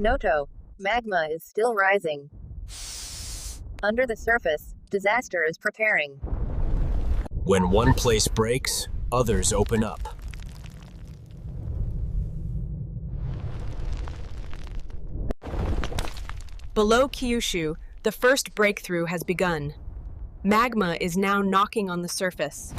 Noto, magma is still rising. Under the surface, disaster is preparing. When one place breaks, others open up. Below Kyushu, the first breakthrough has begun. Magma is now knocking on the surface.